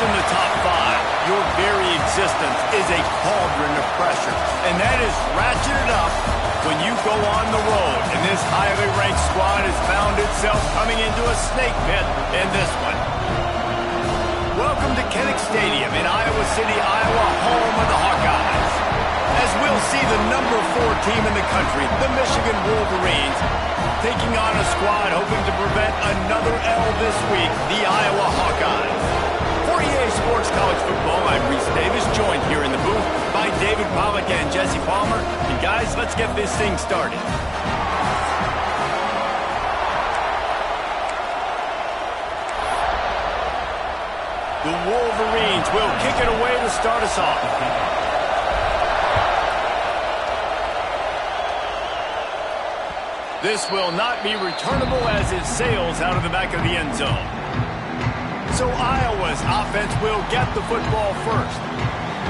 in the top five, your very existence is a cauldron of pressure. And that is ratcheted up when you go on the road. And this highly ranked squad has found itself coming into a snake pit in this one. Welcome to Kinnick Stadium in Iowa City, Iowa, home of the Hawkeyes. As we'll see the number 4 team in the country, the Michigan Wolverines, taking on a squad hoping to prevent another L this week, the Iowa Hawkeyes. For EA Sports College Football, I'm Reese Davis, joined here in the booth by David Pollack and Jesse Palmer. And guys, let's get this thing started. The Wolverines will kick it away to start us off. This will not be returnable as it sails out of the back of the end zone. So Iowa's offense will get the football first.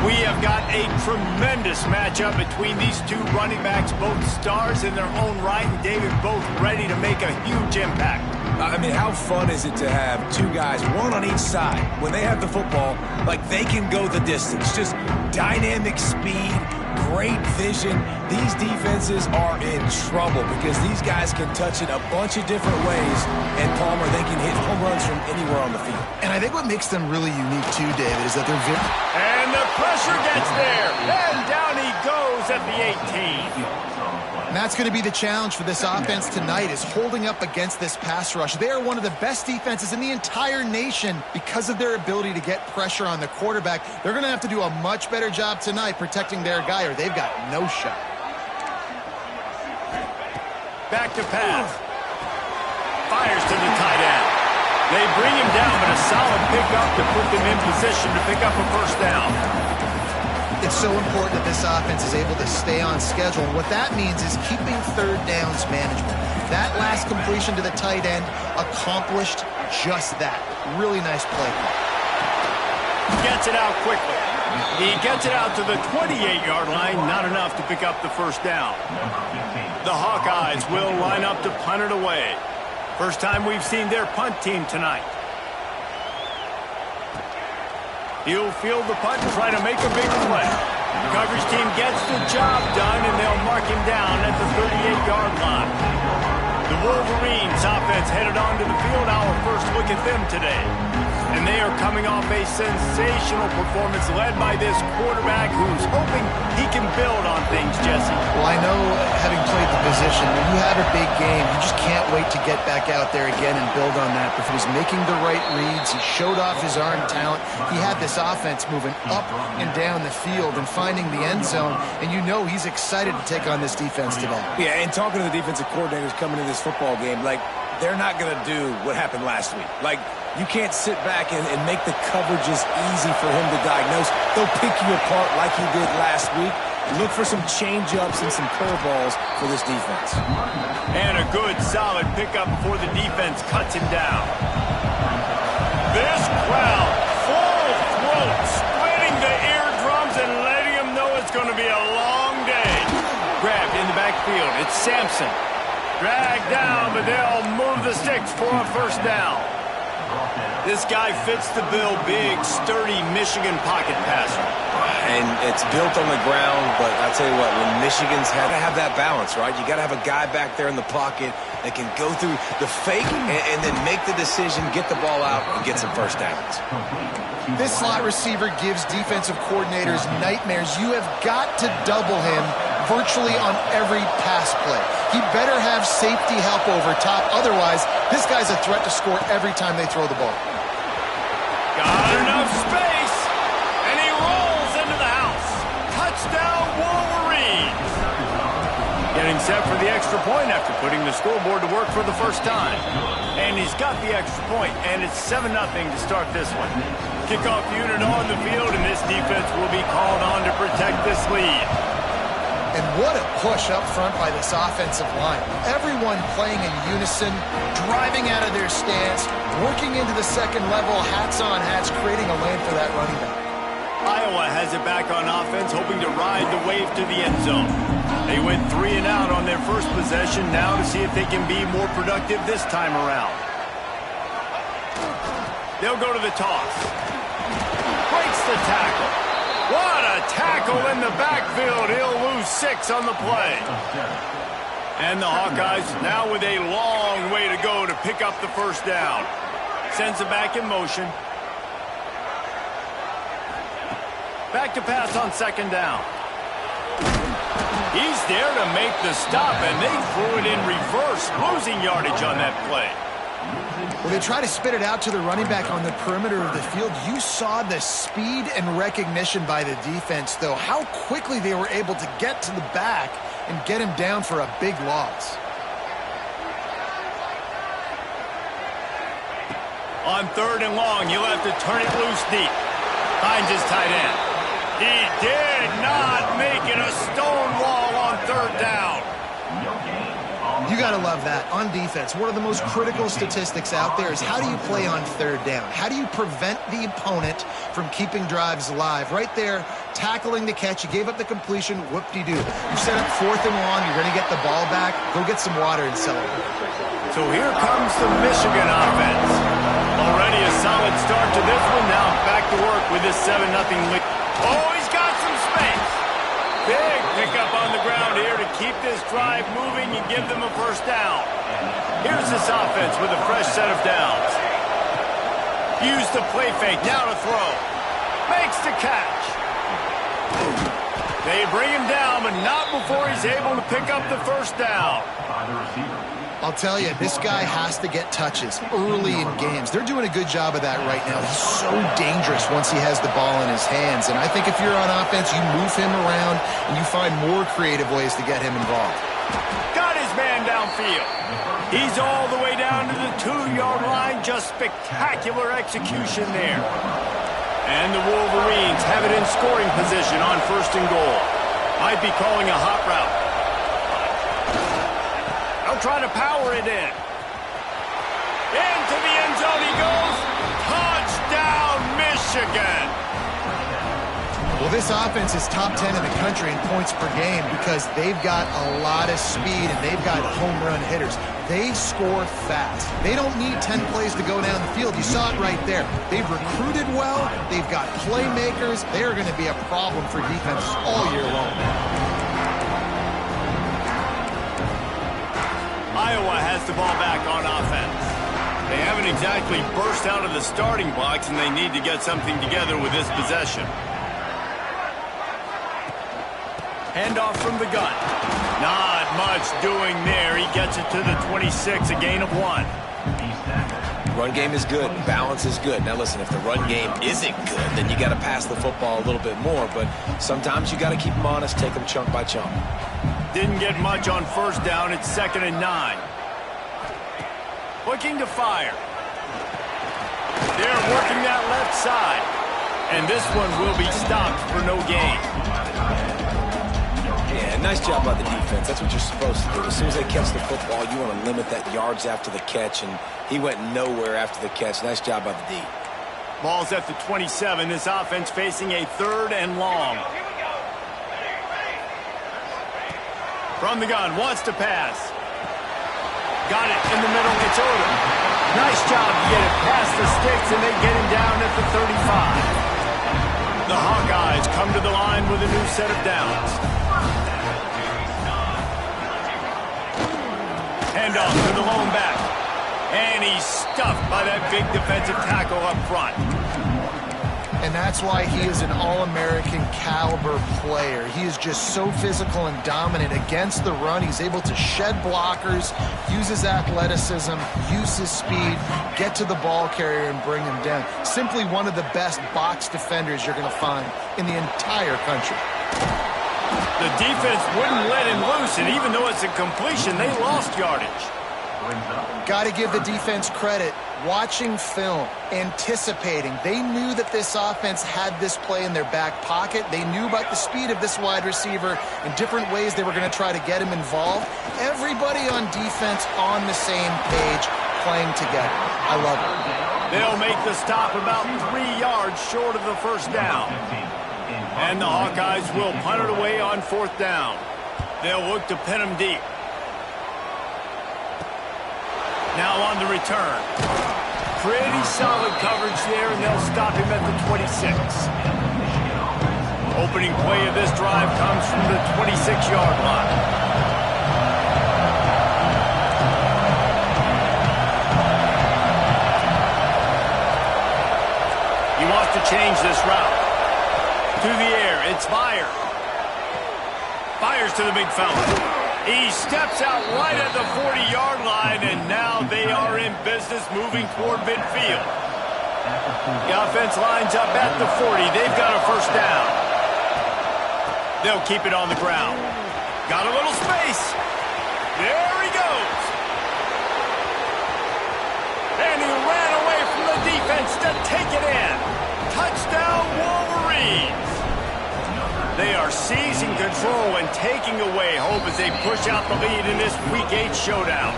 We have got a tremendous matchup between these two running backs, both stars in their own right, and David, both ready to make a huge impact. I mean, how fun is it to have two guys, one on each side, when they have the football, like they can go the distance. Just dynamic speed, great vision. These defenses are in trouble because these guys can touch it a bunch of different ways, and Palmer, they can hit home runs from anywhere on the field. And I think what makes them really unique too, David, is that they're very... And the pressure gets there, and down he goes at the 18. And that's going to be the challenge for this offense tonight, is holding up against this pass rush. They are one of the best defenses in the entire nation because of their ability to get pressure on the quarterback. They're going to have to do a much better job tonight protecting their guy, or they've got no shot. Back to pass. Fires to the tight end. They bring him down, but a solid pickup to put them in position to pick up a first down. It's so important that this offense is able to stay on schedule. And what that means is keeping third downs manageable. That last completion to the tight end accomplished just that. Really nice play. Gets it out quickly. He gets it out to the 28-yard line. Not enough to pick up the first down. The Hawkeyes will line up to punt it away. First time we've seen their punt team tonight. He'll field the punt and try to make a big play. The coverage team gets the job done, and they'll mark him down at the 38-yard line. The Wolverines offense headed onto the field. Our first look at them today. And they are coming off a sensational performance led by this quarterback who's hoping he can build on things, Jesse. Well, I know, having played the position, when you have a big game, you just can't wait to get back out there again and build on that. But he was making the right reads. He showed off his arm talent. He had this offense moving up and down the field and finding the end zone. And you know he's excited to take on this defense today. Yeah, and talking to the defensive coordinators coming into this football game, like, they're not going to do what happened last week. Like, you can't sit back and make the coverages easy for him to diagnose. They'll pick you apart like he did last week. Look for some change-ups and some curveballs for this defense. And a good, solid pickup before the defense cuts him down. This crowd, full throat, splitting the eardrums and letting him know it's going to be a long day. Grabbed in the backfield. It's Sampson. Dragged down, but they'll move the sticks for a first down. This guy fits the bill, big, sturdy Michigan pocket passer. And it's built on the ground, but I'll tell you what, when Michigan's had to have that balance, right? You got to have a guy back there in the pocket that can go through the fake and then make the decision, get the ball out, and get some first downs. This slot receiver gives defensive coordinators nightmares. You have got to double him virtually on every pass play. He better have safety help over top. Otherwise, this guy's a threat to score every time they throw the ball. Got enough space, and he rolls into the house. Touchdown, Wolverines. Getting set for the extra point after putting the scoreboard to work for the first time. And he's got the extra point, and it's 7-0 to start this one. Kickoff unit on the field, and this defense will be called on to protect this lead. And what a push up front by this offensive line. Everyone playing in unison, driving out of their stance, working into the second level, hats on hats, creating a lane for that running back. Iowa has it back on offense, hoping to ride the wave to the end zone. They went 3 and out on their first possession, now to see if they can be more productive this time around. They'll go to the toss. the tackle. What a tackle in the backfield. He'll lose 6 on the play. And the Hawkeyes now with a long way to go to pick up the first down. Sends it back in motion. Back to pass on second down. He's there to make the stop, and they threw it in reverse, losing yardage on that play. Well, they try to spit it out to the running back on the perimeter of the field. You saw the speed and recognition by the defense, though, how quickly they were able to get to the back and get him down for a big loss. On third and long, he'll have to turn it loose deep. Finds his tight end. He did not make it a stone wall on third down. You got to love that. On defense, one of the most critical statistics out there is how do you play on third down? How do you prevent the opponent from keeping drives alive? Right there, tackling the catch. You gave up the completion. Whoop-de-doo. You set up fourth and long. You're going to get the ball back. Go get some water and celebrate. So here comes the Michigan offense. Already a solid start to this one. Now back to work with this 7-0 lead. Oh, he's got some space. Big pickup on the ground here to keep this drive moving and give them a first down. Here's this offense with a fresh set of downs. Use the play fake, now to throw. Makes the catch. They bring him down, but not before he's able to pick up the first down. I'll tell you, this guy has to get touches early in games. They're doing a good job of that right now. He's so dangerous once he has the ball in his hands. And I think if you're on offense, you move him around and you find more creative ways to get him involved. Got his man downfield. He's all the way down to the 2-yard line. Just spectacular execution there. And the Wolverines have it in scoring position on first and goal. Might be calling a hot route. Trying to power it in. Into the end zone he goes. Touchdown, Michigan. Well, this offense is top 10 in the country in points per game because they've got a lot of speed and they've got home run hitters. They score fast. They don't need 10 plays to go down the field. You saw it right there. They've recruited well. They've got playmakers. They are going to be a problem for defenses all year long. Iowa has the ball back on offense. They haven't exactly burst out of the starting blocks, and they need to get something together with this possession. Handoff from the gun. Not much doing there. He gets it to the 26, a gain of 1. Run game is good. Balance is good. Now listen, if the run game isn't good, then you got to pass the football a little bit more. But sometimes you got to keep them honest, take them chunk by chunk. Didn't get much on first down. It's 2nd and 9. Looking to fire. They're working that left side. And this one will be stopped for no gain. Yeah, nice job by the defense. That's what you're supposed to do. As soon as they catch the football, you want to limit that yards after the catch. And he went nowhere after the catch. Nice job by the D. Ball's at the 27. This offense facing a 3rd and long. From the gun, wants to pass. Got it in the middle, it's over. Nice job to get it past the sticks, and they get him down at the 35. The Hawkeyes come to the line with a new set of downs. Handoff to the lone back. And he's stuffed by that big defensive tackle up front. And that's why he is an All-American caliber player. He is just so physical and dominant against the run. He's able to shed blockers, use his athleticism, use his speed, get to the ball carrier and bring him down. Simply one of the best box defenders you're going to find in the entire country. The defense wouldn't let him loose, and even though it's a completion, they lost yardage. Got to give the defense credit. Watching film, anticipating. They knew that this offense had this play in their back pocket. They knew about the speed of this wide receiver and different ways they were going to try to get him involved. Everybody on defense on the same page, playing together. I love it. They'll make the stop about 3 yards short of the first down. And the Hawkeyes will punt it away on 4th down. They'll look to pin him deep. Now on the return. Pretty solid coverage there, and they'll stop him at the 26. opening play of this drive comes from the 26-yard line. He wants to change this route. To the air, it's Fire. Fires to the big fella. He steps out right at the 40-yard line, and now they are in business moving toward midfield. The offense lines up at the 40. They've got a first down. They'll keep it on the ground. Got a little space. There he goes. And he ran away from the defense to take it in. Touchdown, Wolverines. They are seizing control and taking away hope as they push out the lead in this Week 8 showdown.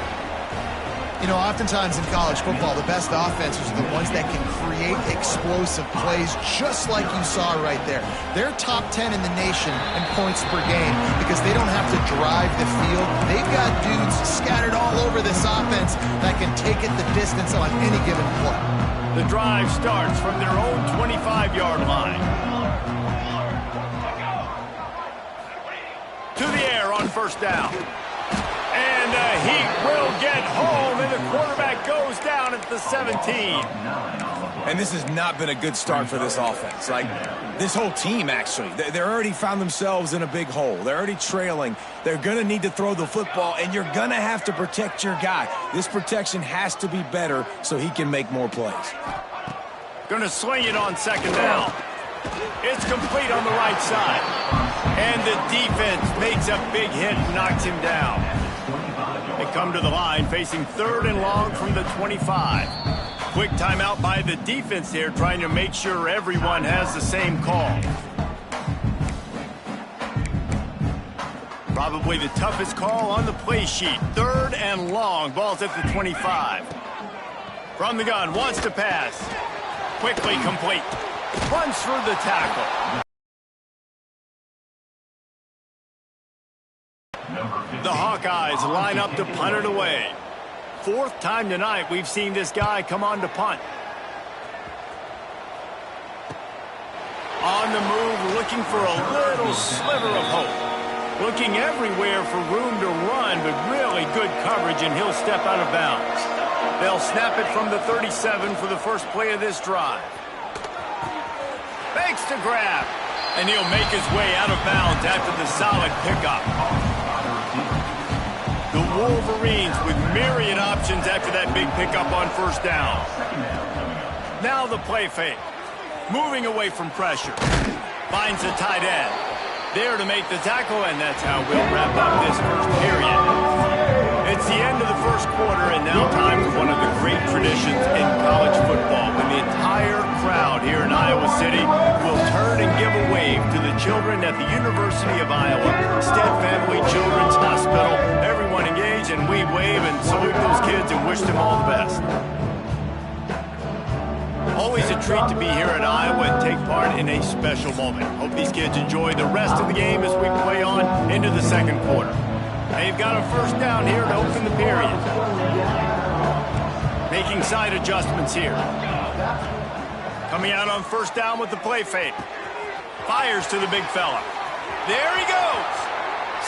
You know, oftentimes in college football, the best offenses are the ones that can create explosive plays just like you saw right there. They're top 10 in the nation in points per game because they don't have to drive the field. They've got dudes scattered all over this offense that can take it the distance on any given play. The drive starts from their own 25-yard line. To the air on first down. And the Heat will get home, and the quarterback goes down at the 17. And this has not been a good start for this offense. Like, this whole team, actually. They're already found themselves in a big hole. They're already trailing. They're going to need to throw the football, and you're going to have to protect your guy. This protection has to be better so he can make more plays. Going to sling it on second down. It's complete on the right side. And the defense makes a big hit and knocks him down. They come to the line facing third and long from the 25. Quick timeout by the defense here, trying to make sure everyone has the same call. Probably the toughest call on the play sheet. Third and long. Ball's at the 25. From the gun, wants to pass. Quickly complete. Runs through the tackle. The Hawkeyes line up to punt it away. Fourth time tonight we've seen this guy come on to punt. On the move, looking for a little sliver of hope. Looking everywhere for room to run, but really good coverage, and he'll step out of bounds. They'll snap it from the 37 for the first play of this drive. Fakes to grab, and he'll make his way out of bounds after the solid pickup. The Wolverines with myriad options after that big pickup on first down. Now the play fake. Moving away from pressure. Finds the tight end. There to make the tackle, and that's how we'll wrap up this first period. It's the end of the first quarter, and now time for one of the great traditions in college football, when the entire crowd here in Iowa City will turn and give a wave to the children at the University of Iowa Stead Family Children's Hospital. Everyone engage, and we wave and salute those kids and wish them all the best. Always a treat to be here in Iowa and take part in a special moment. Hope these kids enjoy the rest of the game as we play on into the second quarter. They've got a first down here to open the period. Making side adjustments here. Coming out on first down with the play fake. Fires to the big fella. There he goes.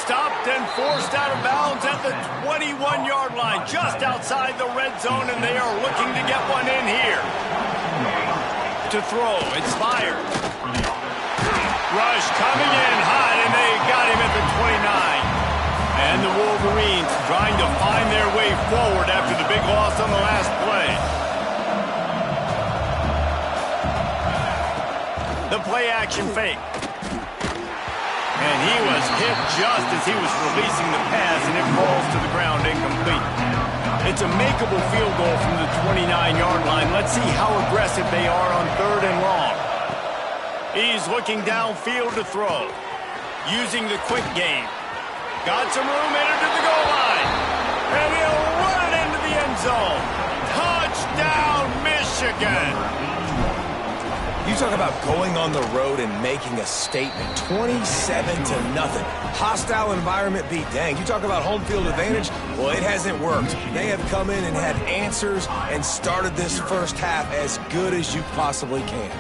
Stopped and forced out of bounds at the 21-yard line, just outside the red zone, and they are looking to get one in here. To throw, it's fired. Rush coming in hot, and they got him at the 29. And the Wolverines trying to find their way forward after the big loss on the last play. The play action fake. And he was hit just as he was releasing the pass, and it falls to the ground incomplete. It's a makeable field goal from the 29-yard line. Let's see how aggressive they are on third and long. He's looking downfield to throw. Using the quick game. Got some room, entered to the goal line. And he'll run it into the end zone. Touchdown, Michigan. You talk about going on the road and making a statement. 27-0. Hostile environment beat. Dang, you talk about home field advantage? Well, it hasn't worked. They have come in and had answers and started this first half as good as you possibly can.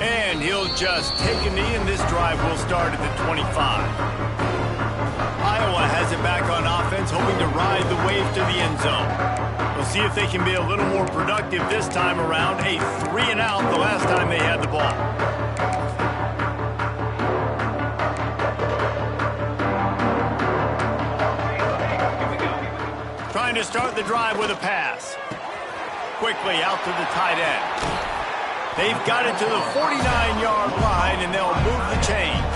And he'll just take a knee, and this drive will start at the 25. Iowa has it back on offense, hoping to ride the wave to the end zone. We'll see if they can be a little more productive this time around. A 3-and-out the last time they had the ball. Trying to start the drive with a pass. Quickly out to the tight end. They've got it to the 49-yard line, and they'll move the chains.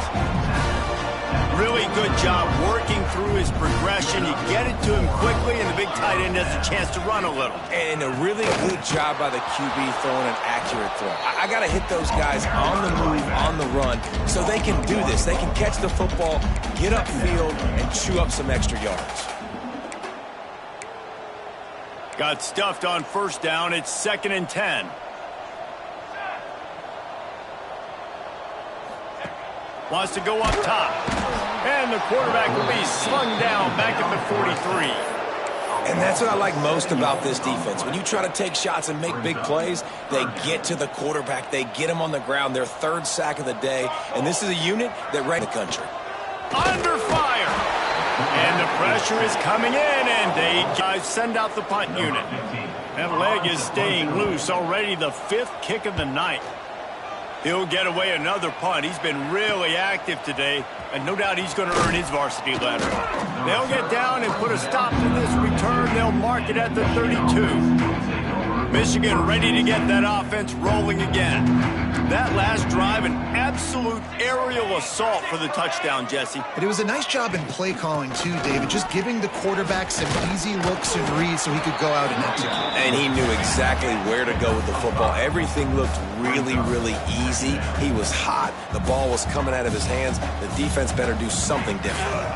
Really good job working through his progression. You get it to him quickly, and the big tight end has a chance to run a little. And a really good job by the QB throwing an accurate throw. I got to hit those guys on the move, on the run, so they can do this. They can catch the football, get upfield, and chew up some extra yards. Got stuffed on first down. It's 2nd and 10. Wants to go up top. And the quarterback will be slung down back at the 43. And that's what I like most about this defense. When you try to take shots and make big plays, they get to the quarterback. They get him on the ground. Their 3rd sack of the day. And this is a unit that ran the country. Under fire. And the pressure is coming in, and they send out the punt unit. That leg is staying loose. Already the 5th kick of the night. He'll get away another punt. He's been really active today, and no doubt he's going to earn his varsity letter. They'll get down and put a stop to this return. They'll mark it at the 32. Michigan ready to get that offense rolling again. That last drive, an absolute aerial assault for the touchdown, Jesse. But it was a nice job in play calling, too, David, just giving the quarterback some easy looks and reads so he could go out and execute. And he knew exactly where to go with the football. Everything looked really, really easy. He was hot. The ball was coming out of his hands. The defense better do something different.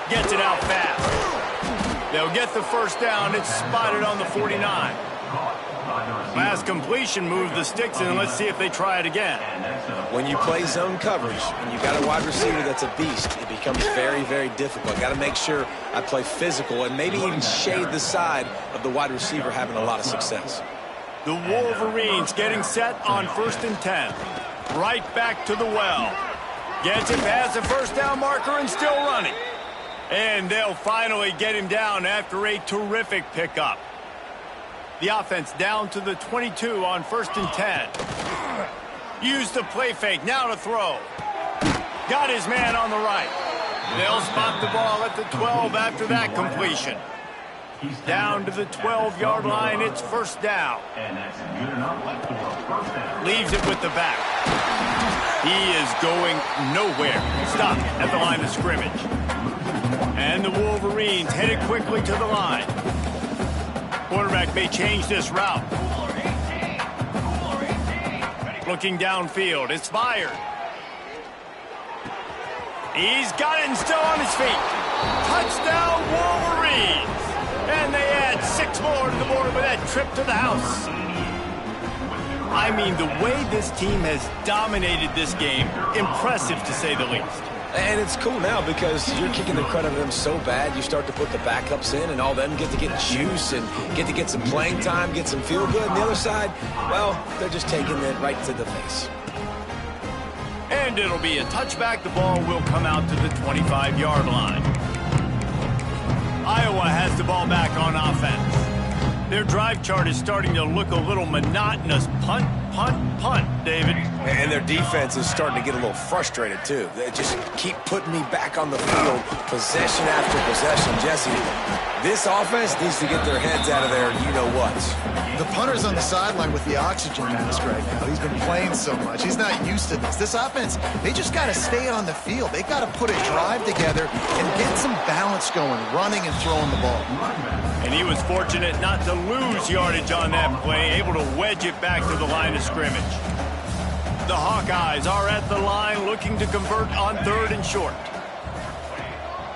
Gets it out fast. They'll get the first down. It's spotted on the 49. Last completion moved the sticks in. Let's see if they try it again. When you play zone coverage and you got a wide receiver that's a beast, it becomes very, very difficult. Got to make sure I play physical and maybe even shade the side of the wide receiver having a lot of success. The Wolverines getting set on 1st and 10. Right back to the well. Gets it past the first down marker and still running. And they'll finally get him down after a terrific pickup. The offense down to the 22 on 1st and 10. Use the play fake, now to throw. Got his man on the right. They'll spot the ball at the 12 after that completion. Down to the 12-yard line, it's first down. Leaves it with the back. He is going nowhere. Stopped at the line of scrimmage. And the Wolverines headed quickly to the line. Quarterback may change this route. Looking downfield, it's fired. He's got it and still on his feet. Touchdown Wolverines! And they add 6 more to the board with that trip to the house. I mean, the way this team has dominated this game, impressive to say the least. And it's cool now because you're kicking the crud out of them so bad, you start to put the backups in and all them get to get juice and get to get some playing time, get some feel good. And the other side, well, they're just taking it right to the face. And it'll be a touchback. The ball will come out to the 25-yard line. Iowa has the ball back on offense. Their drive chart is starting to look a little monotonous. Punt, punt, punt, David. And their defense is starting to get a little frustrated, too. They just keep putting me back on the field, possession after possession. Jesse, this offense needs to get their heads out of there, you-know-what. The punter's on the sideline with the oxygen mask right now. He's been playing so much. He's not used to this. This offense, they just got to stay on the field. They got to put a drive together and get some balance going, running and throwing the ball. And he was fortunate not to lose yardage on that play, able to wedge it back to the line of scrimmage. The Hawkeyes are at the line looking to convert on 3rd and short.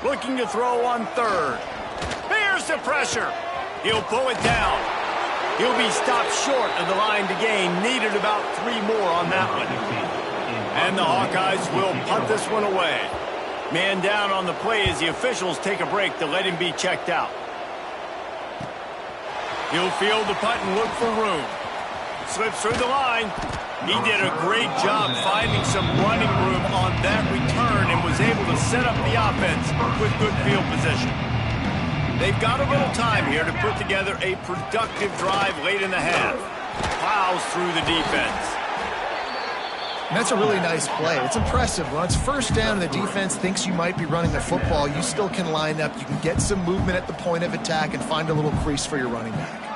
Looking to throw on 3rd. Here's the pressure. He'll pull it down. He'll be stopped short of the line to gain. Needed about 3 more on that one. And the Hawkeyes will punt this one away. Man down on the play as the officials take a break to let him be checked out. He'll field the punt and look for room. Slips through the line. He did a great job finding some running room on that return and was able to set up the offense with good field position. They've got a little time here to put together a productive drive late in the half. Plows through the defense. And that's a really nice play. It's impressive. When it's first down and the defense thinks you might be running the football, you still can line up. You can get some movement at the point of attack and find a little crease for your running back.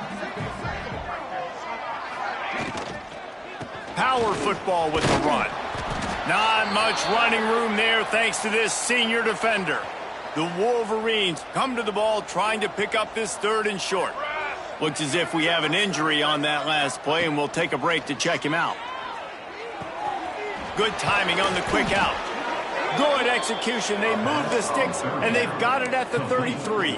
Power football with the run. Not much running room there thanks to this senior defender. The Wolverines come to the ball trying to pick up this 3rd and short. Looks as if we have an injury on that last play, and we'll take a break to check him out. Good timing on the quick out. Good execution. They move the sticks, and they've got it at the 33.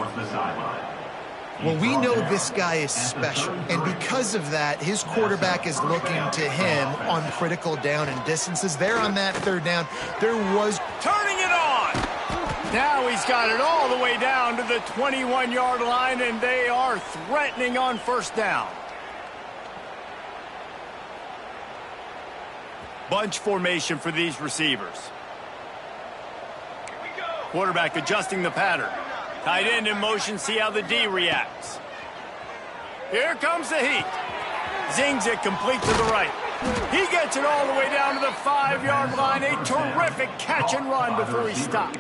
Well, we know this guy is special, and because of that, his quarterback is looking to him on critical down and distances. There on that 3rd down, there was... Turning it on! Now he's got it all the way down to the 21-yard line, and they are threatening on 1st down. Bunch formation for these receivers. Quarterback adjusting the pattern. Tight end in motion, see how the D reacts. Here comes the heat. Zings it complete to the right. He gets it all the way down to the 5-yard line. A terrific catch and run before he stopped.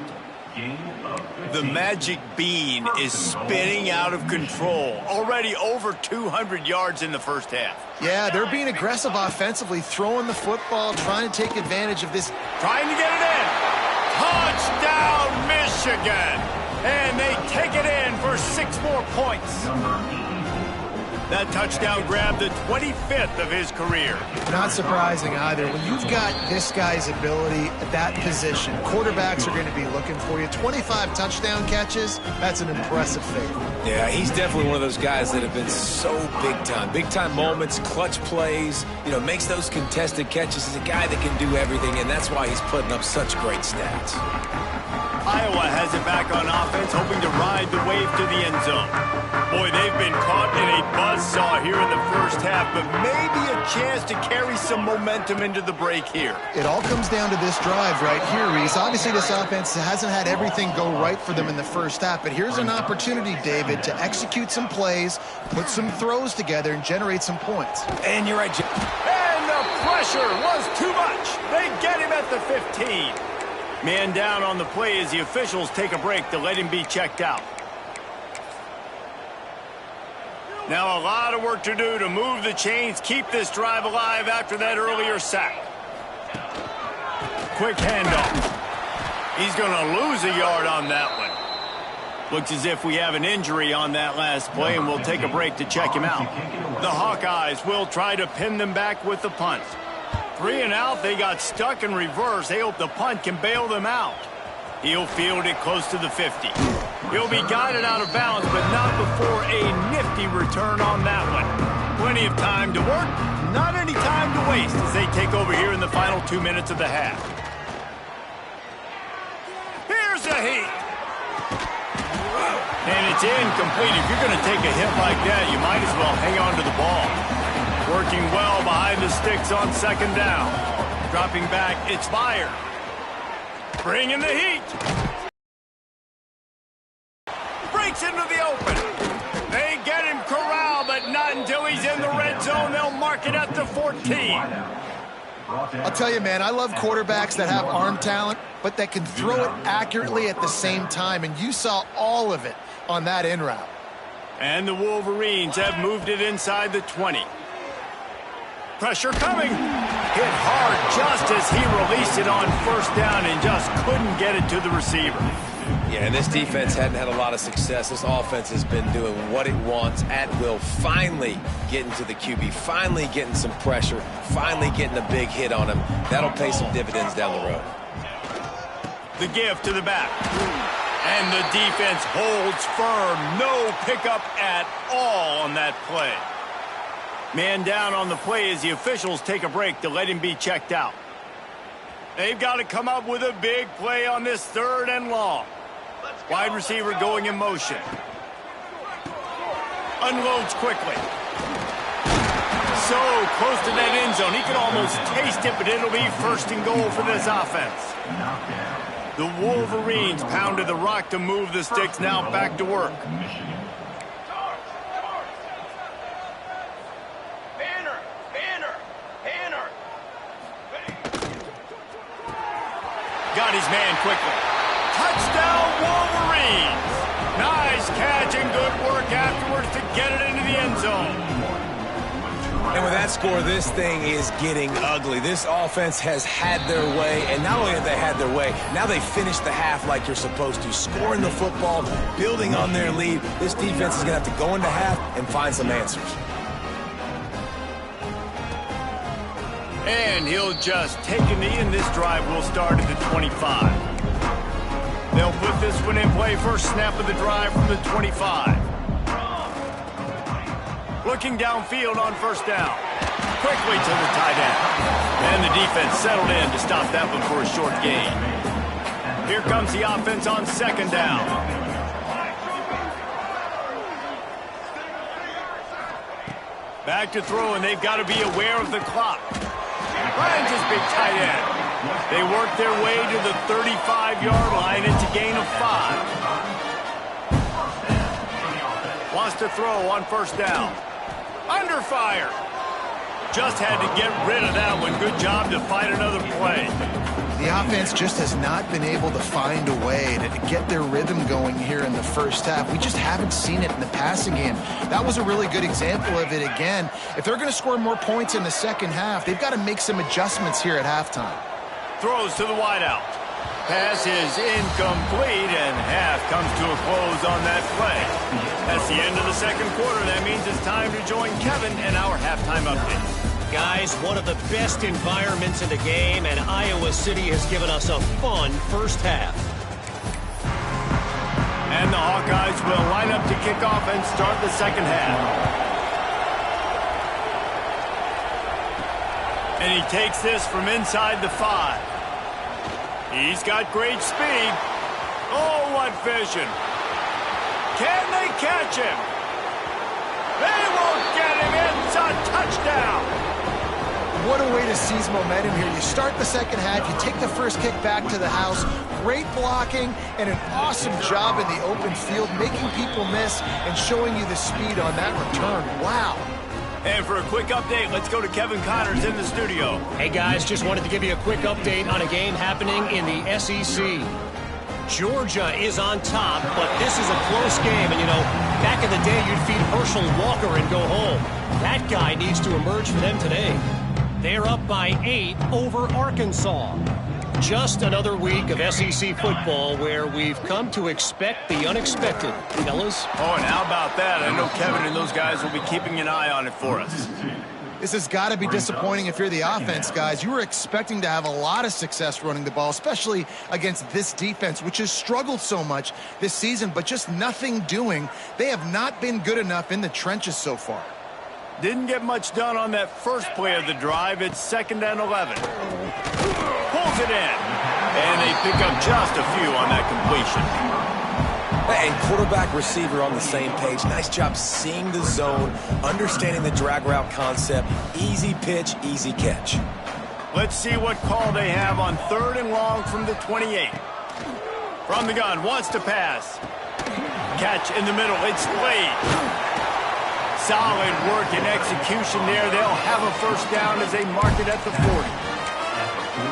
The magic bean is spinning out of control. Already over 200 yards in the 1st half. Yeah, they're being aggressive offensively, throwing the football, trying to take advantage of this. Trying to get it in. Touchdown, Michigan. And they take it in for 6 more points. That touchdown grabbed the 25th of his career. Not surprising either. When you've got this guy's ability at that position, quarterbacks are going to be looking for you. 25 touchdown catches, that's an impressive feat. Yeah, he's definitely one of those guys that have been so big time. Big time moments, clutch plays, makes those contested catches. He's a guy that can do everything, and that's why he's putting up such great stats. Iowa has it back on offense, hoping to ride the wave to the end zone. Boy, they've been caught in a buzzsaw here in the 1st half, but maybe a chance to carry some momentum into the break here. It all comes down to this drive right here, Reese. Obviously, this offense hasn't had everything go right for them in the 1st half, but here's an opportunity, David, to execute some plays, put some throws together, and generate some points. And you're right, Jim. And the pressure was too much. They get him at the 15. Man down on the play as the officials take a break to let him be checked out. Now a lot of work to do to move the chains, keep this drive alive after that earlier sack. Quick handoff. He's going to lose a yard on that one. Looks as if we have an injury on that last play, and we'll take a break to check him out. The Hawkeyes will try to pin them back with the punt. 3 and out, they got stuck in reverse. They hope the punt can bail them out. He'll field it close to the 50. He'll be guided out of bounds, but not before a nifty return on that one. Plenty of time to work, not any time to waste as they take over here in the final 2 minutes of the half. Here's a heat. And it's incomplete. If you're going to take a hit like that, you might as well hang on to the ball. Working well behind the sticks on 2nd down. Dropping back, it's fired. Bringing the heat. Breaks into the open. They get him corralled, but not until he's in the red zone. They'll mark it at the 14. I'll tell you, man, I love quarterbacks that have arm talent, but that can throw it accurately at the same time, and you saw all of it on that in route. And the Wolverines have moved it inside the 20. Pressure coming. Hit hard just as he released it on 1st down and just couldn't get it to the receiver. Yeah, and this defense hadn't had a lot of success. This offense has been doing what it wants at will. Finally getting to the QB, finally getting some pressure, finally getting a big hit on him. That'll pay some dividends down the road. The give to the back. And the defense holds firm. No pickup at all on that play. Man down on the play as the officials take a break to let him be checked out. They've got to come up with a big play on this 3rd and long. Wide receiver going in motion. Unloads quickly. so close to that end zone. He could almost taste it, but it'll be first and goal for this offense. The Wolverines pounded the rock to move the sticks, now back to work. Got his man quickly. Touchdown, Wolverines! Nice catch and good work afterwards to get it into the end zone. And with that score, this thing is getting ugly. This offense has had their way, and not only have they had their way, now they finish the half like you're supposed to, scoring the football, building on their lead. This defense is going to have to go into half and find some answers. And he'll just take a knee, and this drive will start at the 25. They'll put this one in play, first snap of the drive from the 25. Looking downfield on first down. Quickly to the tight end. And the defense settled in to stop that one for a short gain. Here comes the offense on second down. Back to throw, and they've got to be aware of the clock. Finds his big tight end. They work their way to the 35-yard line. It's a gain of 5. Wants to throw on first down. Under fire. Just had to get rid of that one. Good job to fight another play. The offense just has not been able to find a way to get their rhythm going here in the first half. We just haven't seen it in the passing game. That was a really good example of it again. If they're going to score more points in the second half, they've got to make some adjustments here at halftime. Throws to the wideout. Pass is incomplete, and half comes to a close on that play. That's the end of the second quarter. That means it's time to join Kevin and our halftime update. Guys, one of the best environments in the game, and Iowa City has given us a fun first half. And the Hawkeyes will line up to kick off and start the second half. And he takes this from inside the 5. He's got great speed. Oh, what vision. Can they catch him? They won't get him. It's a touchdown. What a way to seize momentum here. You start the second half, you take the first kick back to the house, great blocking, and an awesome job in the open field, making people miss and showing you the speed on that return. Wow. And for a quick update, let's go to Kevin Connors in the studio. Hey guys, just wanted to give you a quick update on a game happening in the SEC. Georgia is on top, but this is a close game. And, you know, back in the day, you'd feed Herschel Walker and go home. That guy needs to emerge for them today. They're up by 8 over Arkansas. Just another week of SEC football where we've come to expect the unexpected, fellas. Oh, and how about that? I know Kevin and those guys will be keeping an eye on it for us. This has got to be disappointing if you're the offense, guys. You were expecting to have a lot of success running the ball, especially against this defense, which has struggled so much this season, but just nothing doing. They have not been good enough in the trenches so far. Didn't get much done on that first play of the drive. It's 2nd and 11. Pulls it in. And they pick up just a few on that completion. And quarterback, receiver on the same page. Nice job seeing the zone, understanding the drag route concept. Easy pitch, easy catch. Let's see what call they have on 3rd and long from the 28. From the gun, wants to pass. Catch in the middle, it's Slade. Solid work and execution there. They'll have a first down as they mark it at the 40.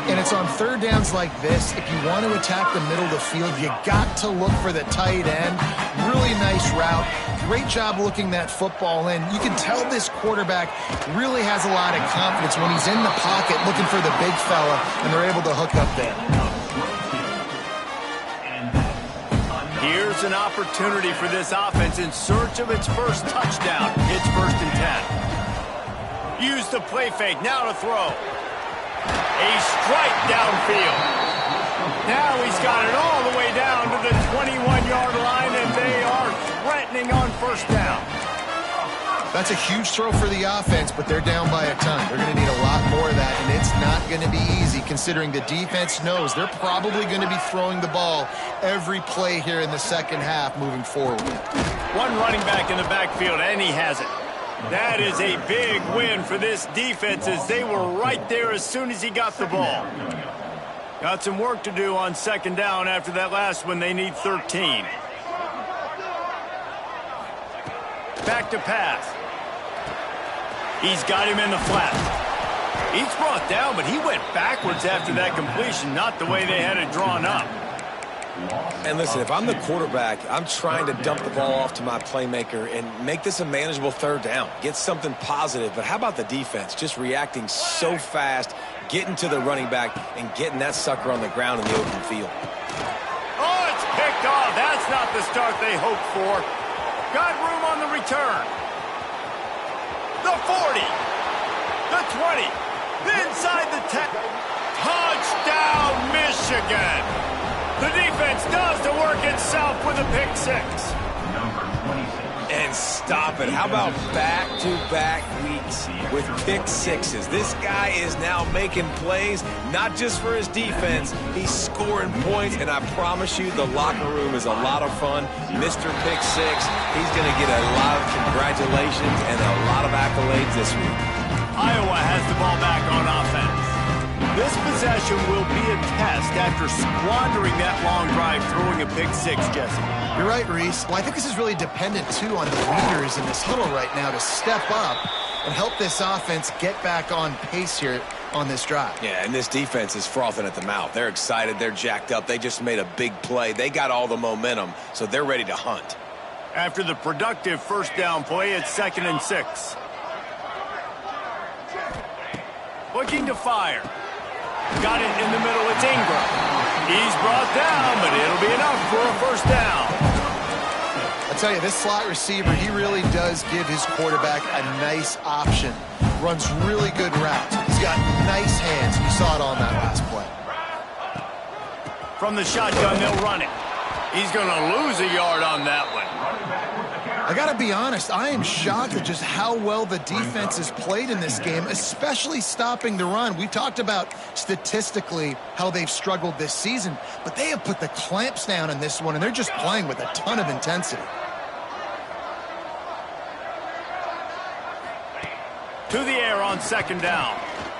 And it's on 3rd downs like this. If you want to attack the middle of the field, you got to look for the tight end. Really nice route. Great job looking that football in. You can tell this quarterback really has a lot of confidence when he's in the pocket looking for the big fella, and they're able to hook up there. Here's an opportunity for this offense in search of its first touchdown. It's 1st and 10. Use the play fake. Now to throw. A strike downfield. Now he's got it all the way down to the 21-yard line, and they are threatening on first down. That's a huge throw for the offense, but they're down by a ton. They're going to need a lot more of that, and it's not going to be easy considering the defense knows they're probably going to be throwing the ball every play here in the second half moving forward. One running back in the backfield, and he has it. That is a big win for this defense as they were right there as soon as he got the ball. Got some work to do on second down after that last one. They need 13. Back to pass. He's got him in the flat. He's brought down, but he went backwards after that completion, not the way they had it drawn up. And listen, if I'm the quarterback, I'm trying to dump the ball off to my playmaker and make this a manageable third down. Get something positive. But how about the defense? Just reacting so fast, getting to the running back, and getting that sucker on the ground in the open field. Oh, it's picked off. That's not the start they hoped for. Got room on the return. The 40. The 20. Inside the 10. Touchdown, Michigan. The defense does the work itself with a pick six. And stop it. How about back-to-back weeks with pick sixes? This guy is now making plays, not just for his defense. He's scoring points, and I promise you the locker room is a lot of fun. Mr. Pick Six, he's going to get a lot of congratulations and a lot of accolades this week. Iowa has the ball back on offense. This possession will be a test after squandering that long drive throwing a pick six, Jesse. You're right, Reese. Well, I think this is really dependent, too, on the leaders in this huddle right now to step up and help this offense get back on pace here on this drive. Yeah, and this defense is frothing at the mouth. They're excited. They're jacked up. They just made a big play. They got all the momentum, so they're ready to hunt. After the productive first down play, it's 2nd and 6. Looking to fire. Got it in the middle. It's Ingram. He's brought down, but it'll be enough for a first down. I'll tell you, this slot receiver, he really does give his quarterback a nice option. Runs really good routes. He's got nice hands. You saw it on that last play. From the shotgun, they'll run it. He's going to lose a yard on that one. I got to be honest, I am shocked at just how well the defense has played in this game, especially stopping the run. We talked about statistically how they've struggled this season, but they have put the clamps down in this one, and they're just playing with a ton of intensity. To the air on second down.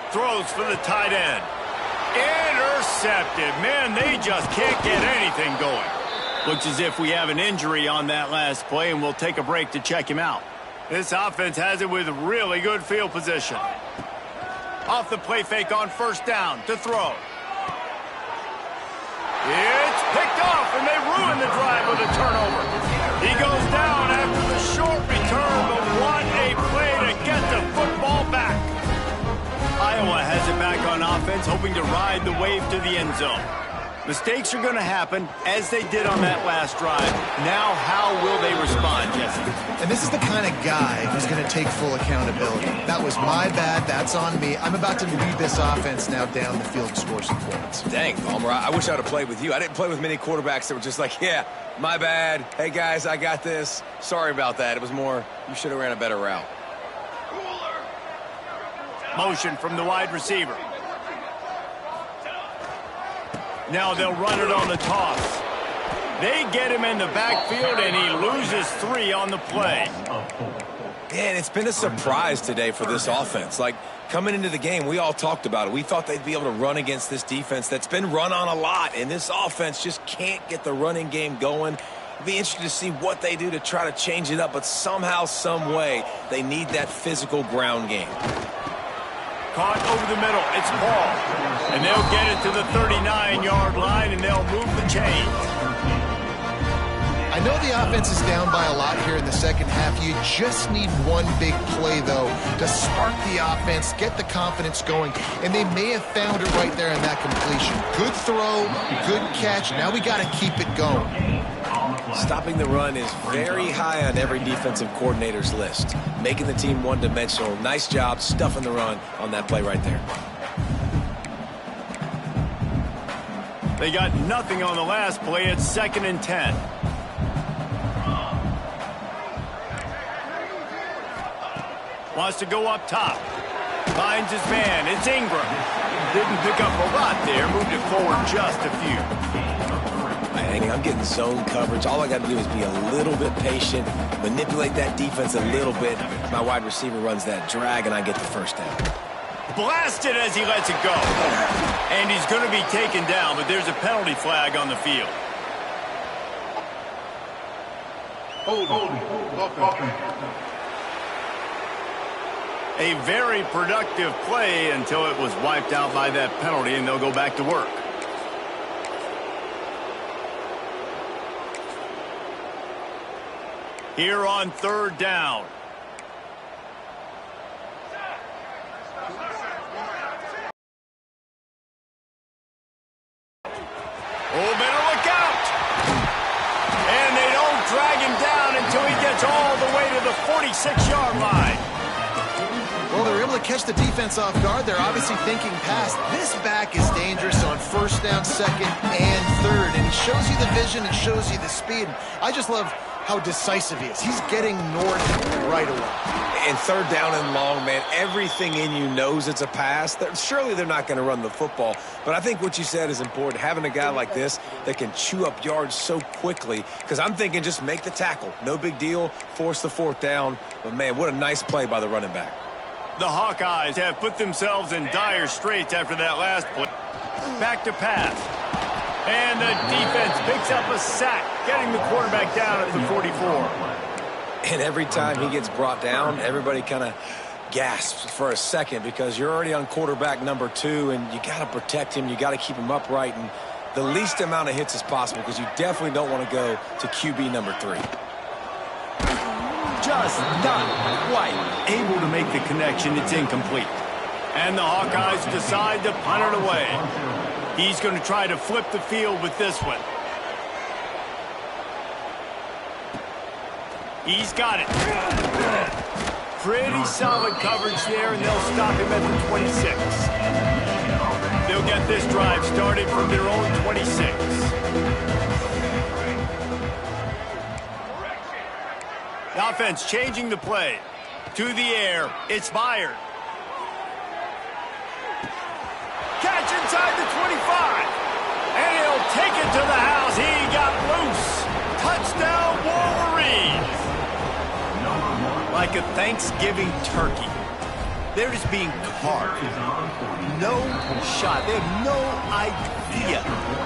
Throws for the tight end. Intercepted. Man, they just can't get anything going. Looks as if we have an injury on that last play, and we'll take a break to check him out. This offense has it with really good field position. Off the play fake on first down to throw. It's picked off, and they ruin the drive with a turnover. He goes down after the short return, but what a play to get the football back. Iowa has it back on offense, hoping to ride the wave to the end zone. Mistakes are going to happen, as they did on that last drive. Now, how will they respond, Jesse? And this is the kind of guy who's going to take full accountability. That was my bad. That's on me. I'm about to lead this offense now down the field and score some points. Dang, Palmer, I wish I would have played with you. I didn't play with many quarterbacks that were just like, yeah, my bad. Hey, guys, I got this. Sorry about that. It was more, you should have ran a better route. Motion from the wide receiver. Now they'll run it on the toss. They get him in the backfield, and he loses 3 on the play. Man, it's been a surprise today for this offense. Like, coming into the game, we all talked about it. We thought they'd be able to run against this defense that's been run on a lot, and this offense just can't get the running game going. It'll be interesting to see what they do to try to change it up, but somehow, some way, they need that physical ground game. Caught over the middle. It's Paul. And they'll get it to the 39-yard line, and they'll move the chains. I know the offense is down by a lot here in the second half. You just need one big play, though, to spark the offense, get the confidence going, and they may have found it right there in that completion. Good throw, good catch. Now we got to keep it going. Stopping the run is very high on every defensive coordinator's list. Making the team one-dimensional. Nice job stuffing the run on that play right there. They got nothing on the last play. It's 2nd and 10. Wants to go up top. Finds his man. It's Ingram. Didn't pick up a lot there. Moved it forward just a few. I'm getting zone coverage. All I got to do is be a little bit patient, manipulate that defense a little bit. My wide receiver runs that drag, and I get the first down. Blasted as he lets it go. And he's going to be taken down, but there's a penalty flag on the field. A very productive play until it was wiped out by that penalty, and they'll go back to work. Here on third down. Oh, better look out. And they don't drag him down until he gets all the way to the 46-yard line. Well, they're able to catch the defense off guard. They're obviously thinking pass. This back is dangerous on first down, second, and third. And he shows you the vision and shows you the speed. I just love how decisive he is. He's getting north right away. And third down and long, man, everything in you knows it's a pass. Surely they're not going to run the football. But I think what you said is important, having a guy like this that can chew up yards so quickly. Because I'm thinking just make the tackle. No big deal. Force the fourth down. But, man, what a nice play by the running back. The Hawkeyes have put themselves in dire straits after that last play. Back to pass. And the defense picks up a sack, getting the quarterback down at the 44. And every time he gets brought down, everybody kind of gasps for a second because you're already on quarterback number 2, and you got to protect him. You got to keep him upright and the least amount of hits as possible because you definitely don't want to go to QB number 3. Just not quite able to make the connection. It's incomplete. And the Hawkeyes decide to punt it away. He's going to try to flip the field with this one. He's got it. Pretty solid coverage there, and they'll stop him at the 26. They'll get this drive started from their own 26. The offense changing the play. To the air. It's Byard. Catch inside the 25. And he'll take it to the house. He got loose. Touchdown, Wolverines. Like a Thanksgiving turkey. They're just being carved. No shot. They have no idea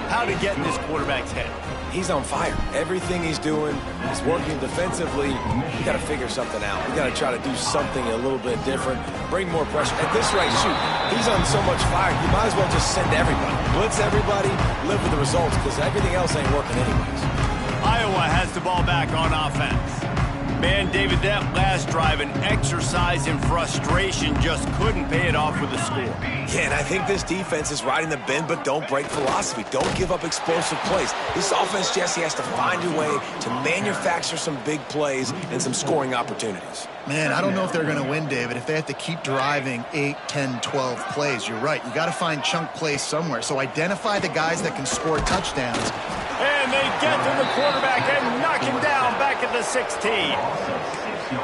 how to get in this quarterback's head. He's on fire. Everything he's doing is working defensively. We got to figure something out. We got to try to do something a little bit different, bring more pressure. At this rate, shoot, he's on so much fire, you might as well just send everybody. Blitz everybody, live with the results, because everything else ain't working anyways. Iowa has the ball back on offense. Man, David, that last drive, an exercise in frustration, just couldn't pay it off with a score. Yeah, and I think this defense is riding the bend, but don't break philosophy. Don't give up explosive plays. This offense, Jesse, has to find a way to manufacture some big plays and some scoring opportunities. Man, I don't know if they're going to win, David, if they have to keep driving 8, 10, 12 plays. You're right. You got to find chunk plays somewhere. So identify the guys that can score touchdowns. And they get to the quarterback and knock him down back at the 16.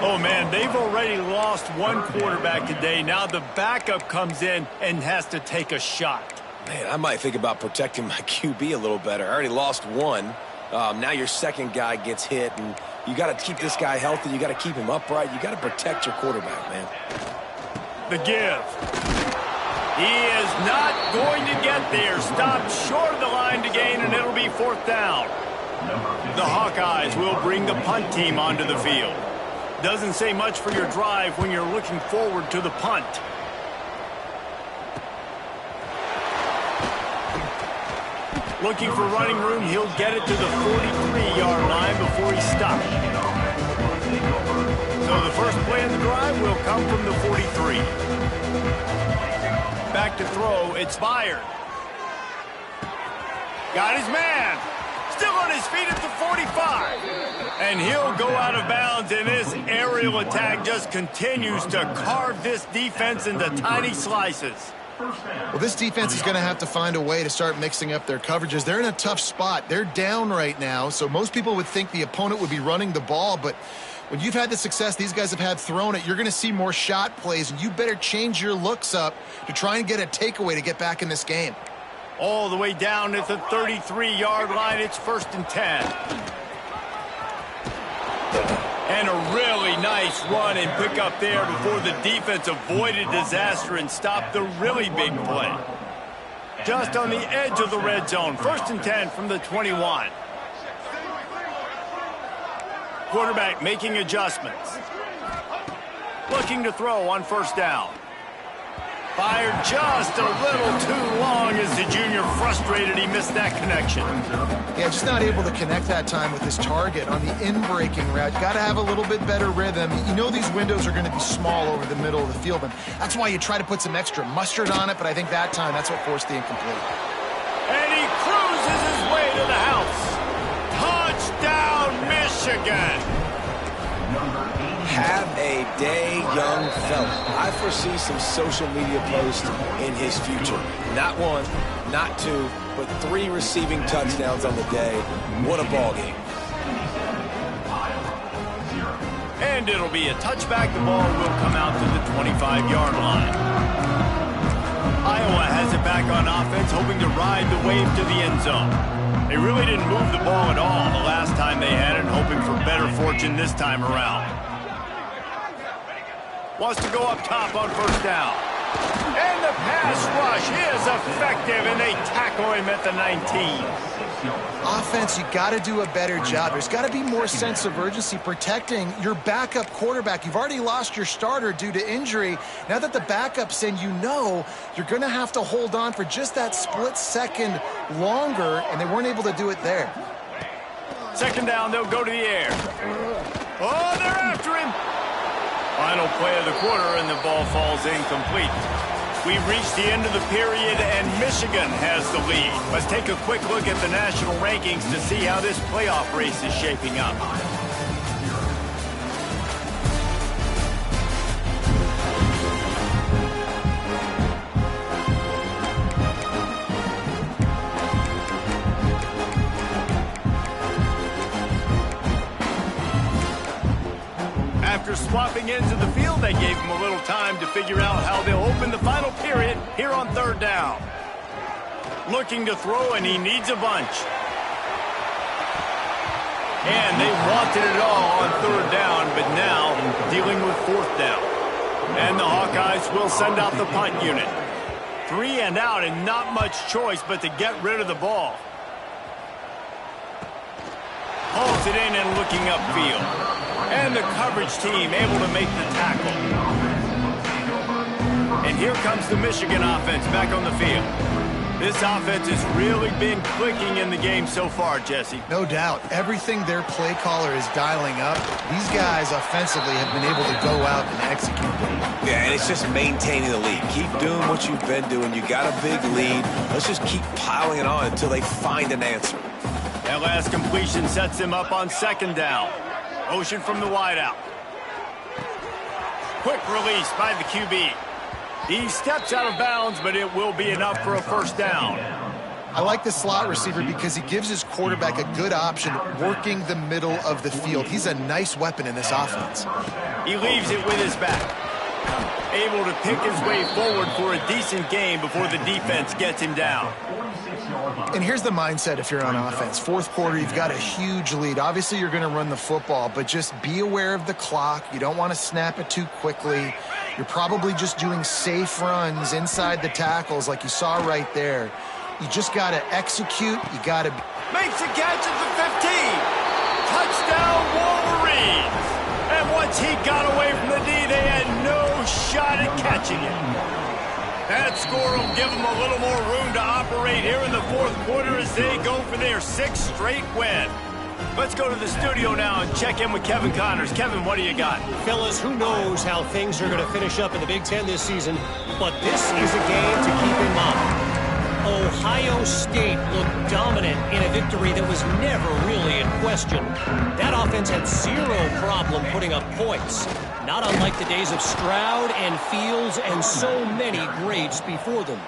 Oh, man, they've already lost one quarterback today. Now the backup comes in and has to take a shot. Man, I might think about protecting my QB a little better. I already lost one. Now your second guy gets hit, and you got to keep this guy healthy. You got to keep him upright. You got to protect your quarterback, man. The give. He is not going to get there. Stopped short of the line to gain, and it'll be fourth down. The Hawkeyes will bring the punt team onto the field. Doesn't say much for your drive when you're looking forward to the punt. Looking for running room, he'll get it to the 43-yard line before he stops. So the first play of the drive will come from the 43. Back to throw, it's Byard. Got his man. Still on his feet at the 45. And he'll go out of bounds, and this aerial attack just continues to carve this defense into tiny slices. Well, this defense is going to have to find a way to start mixing up their coverages. They're in a tough spot. They're down right now, so most people would think the opponent would be running the ball, but when you've had the success these guys have had throwing it, you're going to see more shot plays, and you better change your looks up to try and get a takeaway to get back in this game. All the way down at the 33-yard line. It's 1st and 10. And a really nice run and pick up there before the defense avoided disaster and stopped the really big play. Just on the edge of the red zone. 1st and 10 from the 21. Quarterback making adjustments. Looking to throw on 1st down. Fired just a little too long as the junior frustrated he missed that connection. Yeah, just not able to connect that time with his target on the in-breaking route. Got to have a little bit better rhythm. You know these windows are going to be small over the middle of the field, and that's why you try to put some extra mustard on it, but I think that time that's what forced the incomplete. And he cruises his way to the house. Touchdown, Michigan! Have a day, young fella. I foresee some social media posts in his future. Not 1, not 2, but 3 receiving touchdowns on the day. What a ball game. And it'll be a touchback. The ball will come out to the 25-yard line. Iowa has it back on offense, hoping to ride the wave to the end zone. They really didn't move the ball at all the last time they had it, hoping for better fortune this time around. Wants to go up top on 1st down. And the pass rush is effective, and they tackle him at the 19. Offense, you got to do a better job. There's got to be more sense of urgency protecting your backup quarterback. You've already lost your starter due to injury. Now that the backup's in, you know you're going to have to hold on for just that split second longer, and they weren't able to do it there. 2nd down, they'll go to the air. Oh, they're after him. Final play of the quarter, and the ball falls incomplete. We've reached the end of the period, and Michigan has the lead. Let's take a quick look at the national rankings to see how this playoff race is shaping up. After swapping ends of the field, they gave him a little time to figure out how they'll open the final period here on 3rd down. Looking to throw, and he needs a bunch. And they wanted it all on 3rd down, but now dealing with 4th down. And the Hawkeyes will send out the punt unit. 3 and out, and not much choice but to get rid of the ball. Hauls it in and looking upfield. And the coverage team able to make the tackle. And here comes the Michigan offense back on the field. This offense has really been clicking in the game so far, Jesse. No doubt. Everything their play caller is dialing up, these guys offensively have been able to go out and execute. Yeah, and it's just maintaining the lead. Keep doing what you've been doing. You got a big lead. Let's just keep piling it on until they find an answer. That last completion sets them up on 2nd down. Motion from the wideout. Quick release by the QB. He steps out of bounds, but it will be enough for a 1st down. I like the slot receiver because he gives his quarterback a good option working the middle of the field. He's a nice weapon in this offense. He leaves it with his back. Able to pick his way forward for a decent game before the defense gets him down. And here's the mindset if you're on offense. 4th quarter, you've got a huge lead. Obviously, you're going to run the football, but just be aware of the clock. You don't want to snap it too quickly. You're probably just doing safe runs inside the tackles like you saw right there. You just got to execute. You got to... Makes a catch at the 15. Touchdown, Wolverines. And once he got away from the D, they had no shot at catching it. That score will give them a little more room to operate here in the 4th quarter as they go for their 6th straight win. Let's go to the studio now and check in with Kevin Connors. Kevin, what do you got? Fellas, who knows how things are going to finish up in the Big Ten this season, but this is a game to keep in mind. Ohio State looked dominant in a victory that was never really in question. That offense had 0 problem putting up points, not unlike the days of Stroud and Fields and so many greats before them.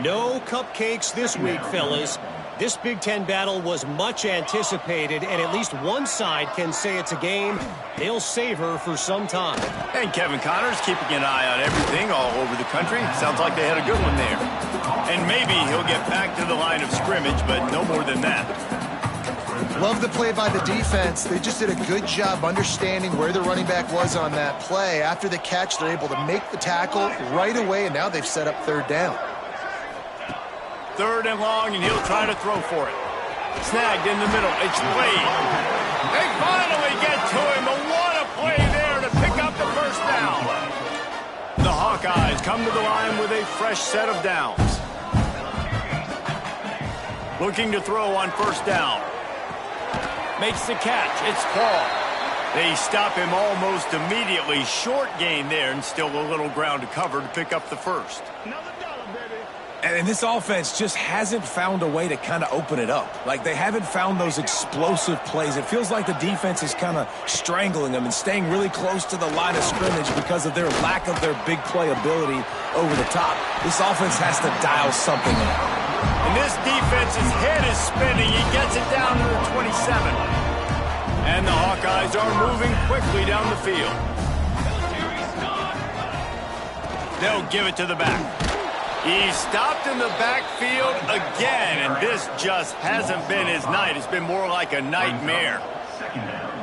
No cupcakes this week, fellas. This Big Ten battle was much anticipated, and at least one side can say it's a game they'll savor for some time. And Kevin Connors keeping an eye on everything all over the country. Sounds like they had a good one there. And maybe he'll get back to the line of scrimmage, but no more than that. Love the play by the defense. They just did a good job understanding where the running back was on that play. After the catch, they're able to make the tackle right away, and now they've set up third down. 3rd and long, and he'll try to throw for it. Snagged in the middle. It's Wade. They finally get to him. But what a play there to pick up the first down. The Hawkeyes come to the line with a fresh set of downs. Looking to throw on first down. Makes the catch. It's Paul. They stop him almost immediately. Short gain there, and still a little ground to cover to pick up the first. And this offense just hasn't found a way to kind of open it up. Like, they haven't found those explosive plays. It feels like the defense is kind of strangling them and staying really close to the line of scrimmage because of their lack of their big play ability over the top. This offense has to dial something in. And this defense's head is spinning. He gets it down to the 27. And the Hawkeyes are moving quickly down the field. They'll give it to the back. He's stopped in the backfield again, and this just hasn't been his night. It's been more like a nightmare.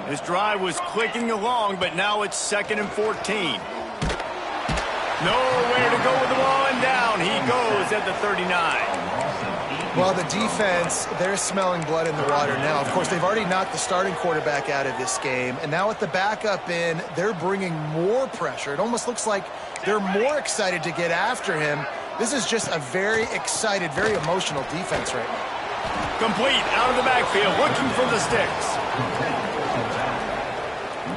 This drive was clicking along, but now it's 2nd and 14. Nowhere to go with the ball, and down he goes at the 39. Well, the defense, they're smelling blood in the water now. Of course, they've already knocked the starting quarterback out of this game, and now with the backup in, they're bringing more pressure. It almost looks like they're more excited to get after him. This is just a very excited, very emotional defense right now. Complete out of the backfield, looking for the sticks.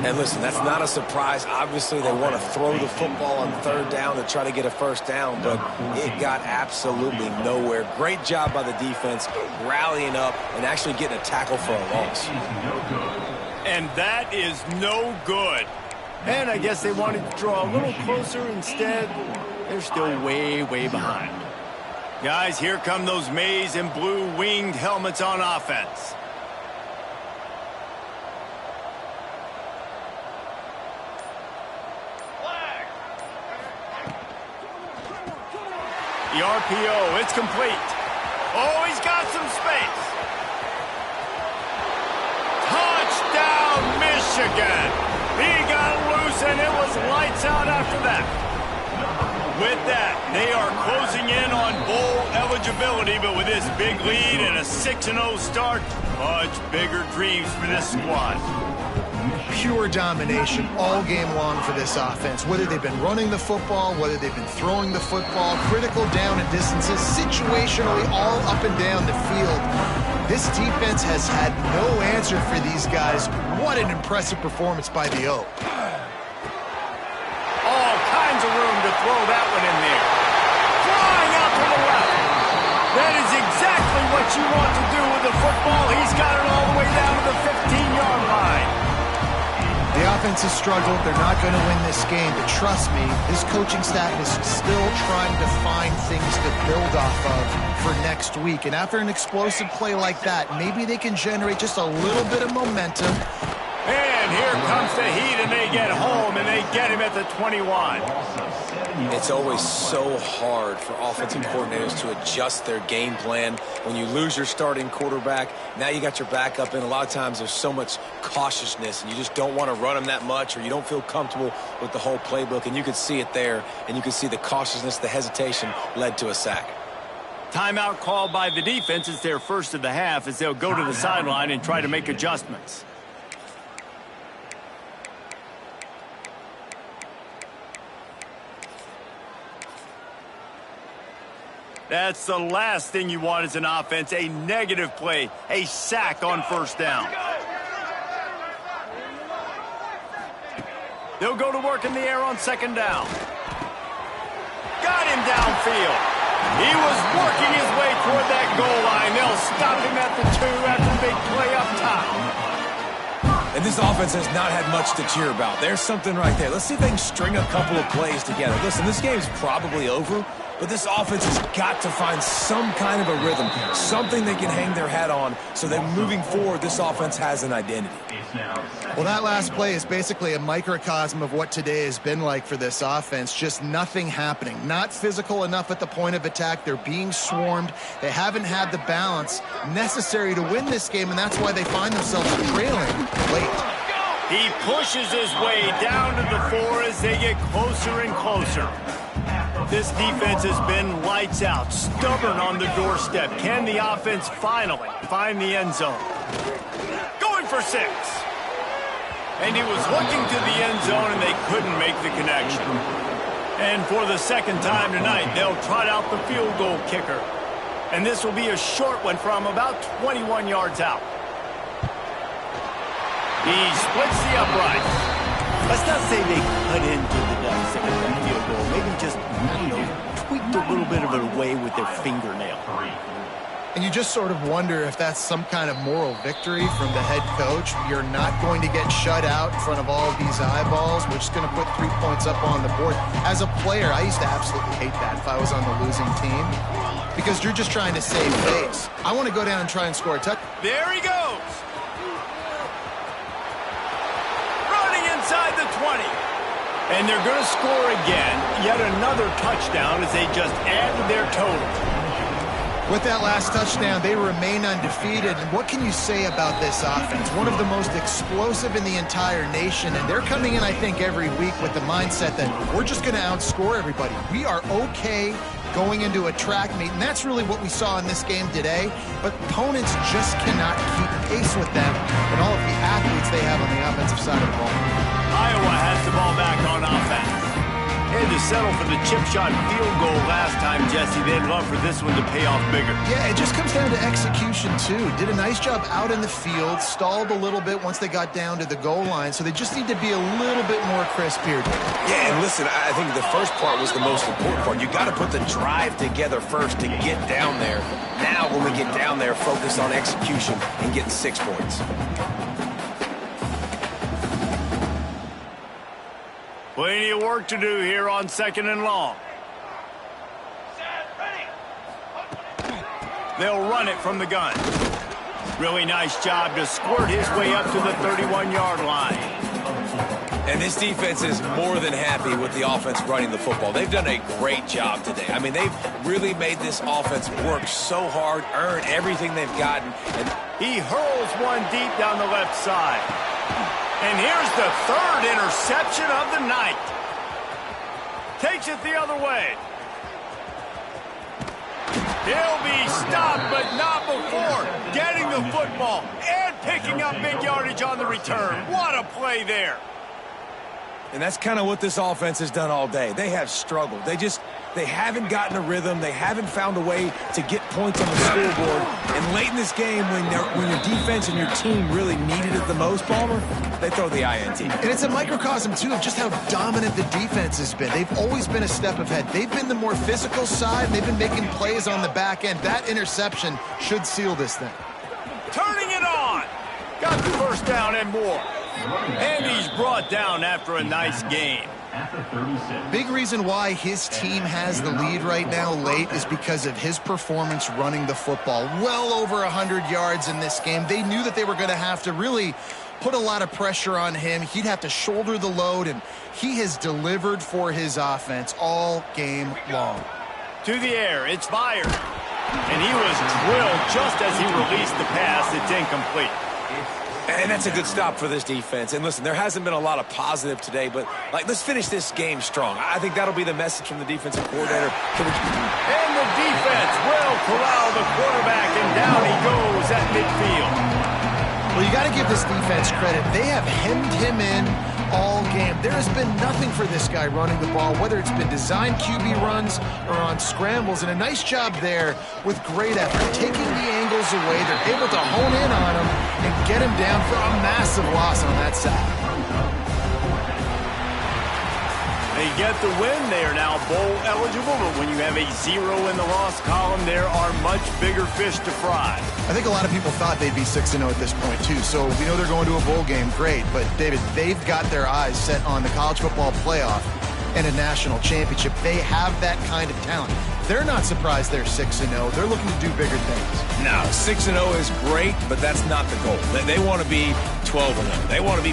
And listen, that's not a surprise. Obviously, they want to throw the football on 3rd down to try to get a first down, but it got absolutely nowhere. Great job by the defense rallying up and actually getting a tackle for a loss. And that is no good. And I guess they wanted to draw a little closer. Instead, they're still way, way behind. Guys, here come those maize and blue winged helmets on offense. The RPO, it's complete. Oh, he's got some space. Touchdown, Michigan. He got loose, and it was lights out after that. With that, they are closing in on bowl eligibility, but with this big lead and a 6-0 start, much bigger dreams for this squad. Pure domination all game long for this offense. Whether they've been running the football, whether they've been throwing the football, critical down and distances, situationally all up and down the field. This defense has had no answer for these guys. What an impressive performance by the O. All kinds of room to throw that one in there. Flying out to the left. That is exactly what you want to do with the football. He's got it all the way down to the 15-yard line. The offense has struggled. They're not going to win this game, but trust me, this coaching staff is still trying to find things to build off of for next week. And after an explosive play like that, maybe they can generate just a little bit of momentum. And here comes the heat, and they get home, and they get him at the 21. It's always so hard for offensive coordinators to adjust their game plan. When you lose your starting quarterback, now you got your backup in. A lot of times there's so much cautiousness, and you just don't want to run them that much, or you don't feel comfortable with the whole playbook. And you can see it there, and you can see the cautiousness, the hesitation led to a sack. Timeout called by the defense. It's their first of the half as they'll go to the sideline and try to make adjustments. That's the last thing you want as an offense, a negative play, a sack on first down. They'll go to work in the air on 2nd down. Got him downfield. He was working his way toward that goal line. They'll stop him at the 2 after the big play up top. And this offense has not had much to cheer about. There's something right there. Let's see if they can string a couple of plays together. Listen, this game's probably over, but this offense has got to find some kind of a rhythm, something they can hang their hat on, so that moving forward, this offense has an identity. Well, that last play is basically a microcosm of what today has been like for this offense. Just nothing happening. Not physical enough at the point of attack. They're being swarmed. They haven't had the balance necessary to win this game, and that's why they find themselves trailing late. He pushes his way down to the 4 as they get closer and closer. This defense has been lights out, stubborn on the doorstep. Can the offense finally find the end zone? Going for 6. And he was looking to the end zone, and they couldn't make the connection. And for the second time tonight, they'll trot out the field goal kicker. And this will be a short one from about 21 yards out. He splits the upright. Let's not say they cut into the deficit with the field goal. Maybe just, tweaked a little bit of it away with their fingernail. And you just sort of wonder if that's some kind of moral victory from the head coach. You're not going to get shut out in front of all of these eyeballs. We're just going to put 3 points up on the board. As a player, I used to absolutely hate that if I was on the losing team, because you're just trying to save face. I want to go down and try and score a touchdown. There he goes. Running inside the 20. And they're going to score again. Yet another touchdown as they just add to their total. With that last touchdown, they remain undefeated. And what can you say about this offense? One of the most explosive in the entire nation. And they're coming in, I think, every week with the mindset that we're just going to outscore everybody. We are okay going into a track meet. And that's really what we saw in this game today. But opponents just cannot keep pace with them and all of the athletes they have on the offensive side of the ball. Iowa has the ball back on offense. Had to settle for the chip shot field goal last time, Jesse. They'd love for this one to pay off bigger. Yeah, it just comes down to execution, too. Did a nice job out in the field, stalled a little bit once they got down to the goal line, so they just need to be a little bit more crisp here. Yeah, and listen, I think the first part was the most important part. You got to put the drive together first to get down there. Now, when we get down there, focus on execution and getting 6 points. Plenty of work to do here on 2nd and long. They'll run it from the gun. Really nice job to squirt his way up to the 31-yard line. And this defense is more than happy with the offense running the football. They've done a great job today. I mean, they've really made this offense work so hard, earn everything they've gotten. And he hurls one deep down the left side. And here's the 3rd interception of the night. Takes it the other way. He'll be stopped, but not before getting the football and picking up big yardage on the return. What a play there. And that's kind of what this offense has done all day. They have struggled. They haven't gotten a rhythm. They haven't found a way to get points on the scoreboard. And late in this game, when your defense and your team really needed it the most, Palmer, they throw the INT. And it's a microcosm, too, of just how dominant the defense has been. They've always been a step ahead. They've been the more physical side. They've been making plays on the back end. That interception should seal this thing. Turning it on. Got the first down and more. And he's brought down after a nice game. Big reason why his team has the lead right now late is because of his performance running the football. Well over 100 yards in this game. They knew that they were going to have to really put a lot of pressure on him. He'd have to shoulder the load, and he has delivered for his offense all game long. To the air, it's fired. And he was drilled just as he released the pass. It's incomplete. And that's a good stop for this defense. And listen, there hasn't been a lot of positive today, but let's finish this game strong. I think that'll be the message from the defensive coordinator. And the defense will corral the quarterback, and down he goes at midfield. Well, you got to give this defense credit. They have hemmed him in all game. There has been nothing for this guy running the ball, whether it's been designed QB runs or on scrambles, and a nice job there with great effort, taking the angles away. They're able to hone in on him and get him down for a massive loss on that side. They get the win. They are now bowl eligible, but when you have a 0 in the loss column, there are much bigger fish to fry. I think a lot of people thought they'd be 6-0 at this point, too. So we know they're going to a bowl game. Great. But, David, they've got their eyes set on the college football playoff. and a national championship. They have that kind of talent. They're not surprised they're 6-0. They're looking to do bigger things. Now, 6-0 is great, but that's not the goal. They want to be 12-0. They want to be